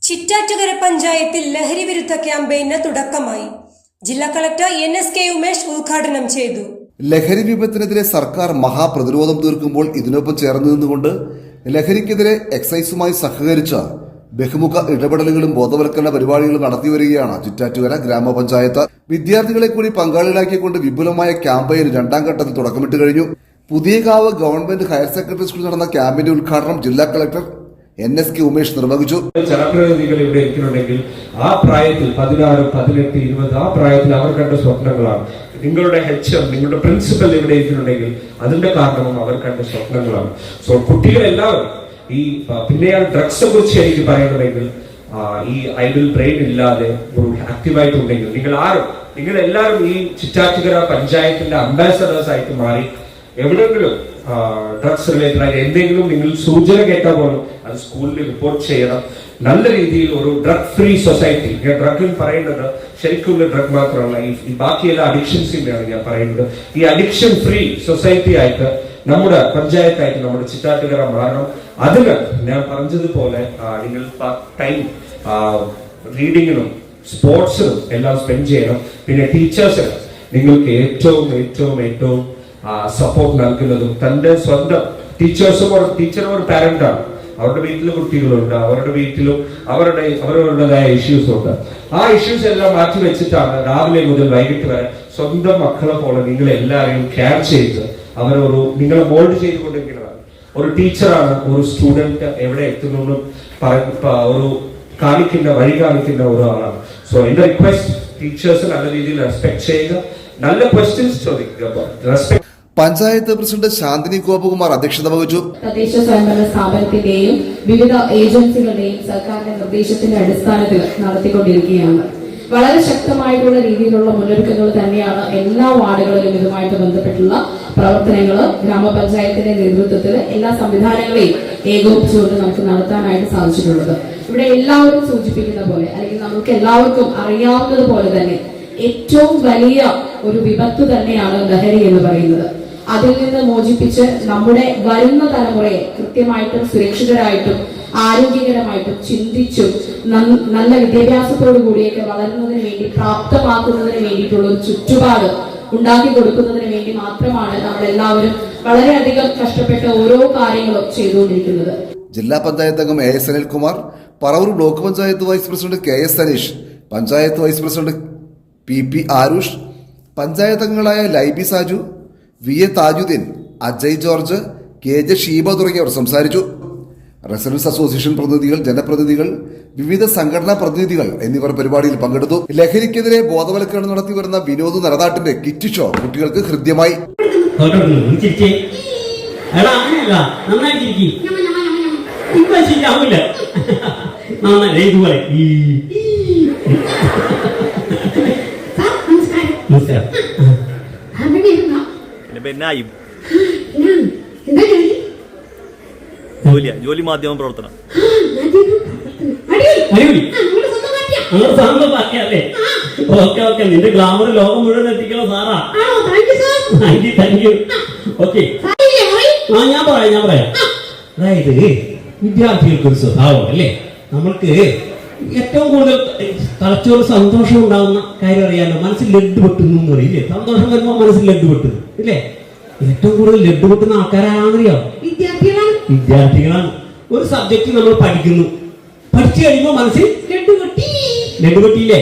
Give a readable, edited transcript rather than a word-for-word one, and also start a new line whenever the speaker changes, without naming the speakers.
ചിറ്റാറ്റുകര പഞ്ചായത്തിൽ ലഹരി വിരുദ്ധ ക്യാമ്പയിന് തുടക്കമായി. ജില്ലാ കളക്ടർ NSK ഉമേഷ് ഉദ്ഘാടനം ചെയ്തു.
ലഹരി വിപത്തിനെതിരെ സർക്കാർ മഹാപ്രതിരോധം തീർക്കുമ്പോൾ ഇതിനൊപ്പം ചേർന്ന് നിന്നുകൊണ്ട് ലഹരിക്കെതിരെ എക്സൈസുമായി സഹകരിച്ച ബഹുമുഖ ഇടപെടലുകളും ബോധവൽക്കരണ പരിപാടികളും നടത്തിവരികയാണ് ചിറ്റാറ്റുകര ഗ്രാമപഞ്ചായത്ത്. വിദ്യാർത്ഥികളെ കൂടി പങ്കാളികളാക്കിക്കൊണ്ട് വിപുലമായ ക്യാമ്പയിന് രണ്ടാം ഘട്ടത്തിൽ തുടക്കമിട്ട് കഴിഞ്ഞു. പുതിയകാവ് ഗവൺമെന്റ് ഹയർ സെക്കൻഡറി സ്കൂളിൽ നടന്ന ക്യാമ്പിന്റെ ഉദ്ഘാടനം ജില്ലാ കളക്ടർ NSK ഉമേഷ് നിർവഹിച്ചു.
ജനപ്രതിനിധികൾ ഇവിടെ ഇരിക്കുന്നുണ്ടെങ്കിൽ ആ പ്രായത്തിൽ 16, 18, 20 ആ പ്രായത്തിൽ അവർ കണ്ട സ്വപ്നങ്ങളാണ്. നിങ്ങളുടെ HM, നിങ്ങളുടെ പ്രിൻസിപ്പൽ ഇവിടെ ഇരിക്കുന്നുണ്ടെങ്കിൽ അതിന്റെ കാരണവും അവർ കണ്ട സ്വപ്നങ്ങളാണ്. സോ കുട്ടികളെല്ലാവരും ഈ പിന്നെയാണ് ഡ്രഗ്സിനെ കുറിച്ച് എനിക്ക് പറയുന്നുണ്ടെങ്കിൽ ഈ ഐഡിൽ ബ്രെയിൻ ഇല്ലാതെ ഒരു ആക്റ്റീവായിട്ടുണ്ടെങ്കിൽ നിങ്ങൾ എല്ലാവരും ഈ ചിറ്റാറ്റുകര പഞ്ചായത്തിന്റെ അംബാസഡേഴ്സ് ആയിട്ട് മാറി എവിടെയെങ്കിലും ഡ്രഗ്സ് റിലേറ്റഡ് ആയി എന്തെങ്കിലും നിങ്ങൾ സൂചന കേട്ടാൽ പോലും അത് സ്കൂളിൽ റിപ്പോർട്ട് ചെയ്യണം. നല്ല രീതിയിൽ ഒരു ഡ്രഗ് ഫ്രീ സൊസൈറ്റി, ഡ്രഗിൽ പറയുന്നത് ശരിക്കുള്ള ഡ്രഗ് മാത്രമല്ല, ഈ ബാക്കിയെല്ലാ അഡിക്ഷൻസിന്റെയാണ് ഞാൻ പറയുന്നത്. ഈ അഡിക്ഷൻ ഫ്രീ സൊസൈറ്റി ആയിട്ട് നമ്മുടെ പഞ്ചായത്തായിട്ട് നമ്മുടെ ചിറ്റാറ്റുകര മാറണം. അതിന് ഞാൻ പറഞ്ഞതുപോലെ നിങ്ങൾ ടൈം റീഡിങ്ങിനും സ്പോർട്സിനും എല്ലാം സ്പെൻഡ് ചെയ്യണം. പിന്നെ ടീച്ചേഴ്സിന് നിങ്ങൾക്ക് ഏറ്റവും സപ്പോർട്ട് നൽകുന്നതും തന്റെ സ്വന്തം ടീച്ചറും ഒരു പാരന്റാണ്. അവരുടെ വീട്ടിൽ കുട്ടികളുണ്ട്, അവരുടെ വീട്ടിലും അവരുടേതായ ഇഷ്യൂസ് ഉണ്ട്. ആ ഇഷ്യൂസ് എല്ലാം മാറ്റി വെച്ചിട്ടാണ് രാവിലെ മുതൽ വൈകിട്ട് വരെ സ്വന്തം മക്കളെ പോലെ നിങ്ങൾ എല്ലാവരെയും കെയർ ചെയ്ത് നിങ്ങളെ മോൾഡ് ചെയ്തുകൊണ്ടിരിക്കുന്നതാണ്. ഒരു ടീച്ചറാണ് ഒരു സ്റ്റുഡന്റ് എവിടെ എത്തുന്നു വഴി കാണിക്കുന്ന ഒരാളാണ്. സോ എന്റെ റിക്വസ്റ്റ്, ടീച്ചേഴ്സ് നല്ല രീതിയിൽ റെസ്പെക്ട് ചെയ്യുക, നല്ല ക്വസ്റ്റ്യൻസ് ചോദിക്കുക.
പഞ്ചായത്ത് പ്രസിഡന്റ് ശാന്തിനി ഗോപകുമാർ അധ്യക്ഷത വഹിച്ചു.
തദ്ദേശ സ്വയംഭരണ സ്ഥാപനത്തിന്റെയും വിവിധ ഏജൻസികളുടെയും സർക്കാരിന്റെ നിർദ്ദേശത്തിന്റെ അടിസ്ഥാനത്തിൽ നടത്തിക്കൊണ്ടിരിക്കുകയാണ്. വളരെ ശക്തമായിട്ടുള്ള രീതിയിലുള്ള മുന്നൊരുക്കങ്ങൾ തന്നെയാണ് എല്ലാ വാർഡുകളിലും ഇതുമായിട്ട് ബന്ധപ്പെട്ടുള്ള പ്രവർത്തനങ്ങൾ ഗ്രാമപഞ്ചായത്തിന്റെ നേതൃത്വത്തിൽ എല്ലാ സംവിധാനങ്ങളെയും ഏകോപിച്ചുകൊണ്ട് നമുക്ക് നടത്താനായിട്ട് സാധിച്ചിട്ടുള്ളത്. ഇവിടെ എല്ലാവരും സൂചിപ്പിക്കുന്ന പോലെ, അല്ലെങ്കിൽ നമുക്ക് എല്ലാവർക്കും അറിയാവുന്നത് പോലെ തന്നെ ഏറ്റവും വലിയ ഒരു വിപത്ത് തന്നെയാണ് ലഹരി എന്ന് പറയുന്നത്. അതിൽ നിന്ന് മോചിപ്പിച്ച് നമ്മുടെ വരുന്ന തലമുറയെ കൃത്യമായിട്ടും സുരക്ഷിതരായിട്ടും ആരോഗ്യകരമായിട്ടും ചിന്തിച്ചും നല്ല വിദ്യാഭ്യാസത്തോടു കൂടിയൊക്കെ വളരുന്നതിന് വേണ്ടി പ്രാപ്തമാക്കുന്നതിന് വേണ്ടിയിട്ടുള്ള ഒരു ചുറ്റുപാട് ഉണ്ടാക്കി കൊടുക്കുന്നതിന് വേണ്ടി മാത്രമാണ് നമ്മളെല്ലാവരും വളരെയധികം കഷ്ടപ്പെട്ട് ഓരോ കാര്യങ്ങളും ചെയ്തുകൊണ്ടിരിക്കുന്നത്.
ജില്ലാ പഞ്ചായത്ത് അംഗം AS Anilkumar, Paravur block panchayat vice president KS Sanish, panchayat vice president PP Arush, panchayat അംഗങ്ങളായ Laiby Saju, VA Thajudheen, Ajay George, KJ Sheeba തുടങ്ങിയവർ സംസാരിച്ചു. റെസിഡൻസ് അസോസിയേഷൻ പ്രതിനിധികൾ, ജനപ്രതിനിധികൾ, വിവിധ സംഘടനാ പ്രതിനിധികൾ എന്നിവർ പരിപാടിയിൽ പങ്കെടുത്തു. ലഹരിക്കെതിരെ ബോധവൽക്കരണം നടത്തി വരുന്ന വിനോദ് നരനാട്ടിന്റെ കിറ്റ് ഷോ കുട്ടികൾക്ക് ഹൃദ്യമായി.
ജോലി മാധ്യമ പ്രവർത്തനം.
നിന്റെ ഗ്ലാമർ ലോകം മുഴുവൻ എത്തിക്കണോ സാറാ? ഓക്കെ, ഞാൻ പറയാം. അതായത് വിദ്യാർത്ഥികൾക്ക് ഒരു സ്വഭാവം അല്ലേ, നമ്മൾക്ക് ഏറ്റവും കൂടുതൽ തലച്ചോറ് സന്തോഷം ഉണ്ടാകുന്ന കാര്യം അറിയാലോ. മനസ്സിൽ ലഡ് പൊട്ടുന്നു എന്ന് പറയില്ലേ, സന്തോഷം വരുമ്പോൾ മനസ്സിൽ ലഡ് പൊട്ടുന്നു ഇല്ലേ. ഏറ്റവും കൂടുതൽ ലഡ് പൊട്ടുന്ന ആൾക്കാരാണെന്നറിയോ? വിദ്യാർത്ഥികളാണ്. ഒരു സബ്ജക്ട് നമ്മൾ പഠിക്കുന്നു, പഠിച്ചു കഴിയുമ്പോൾ മനസ്സിൽ ലഡ് പൊട്ടിയില്ലേ.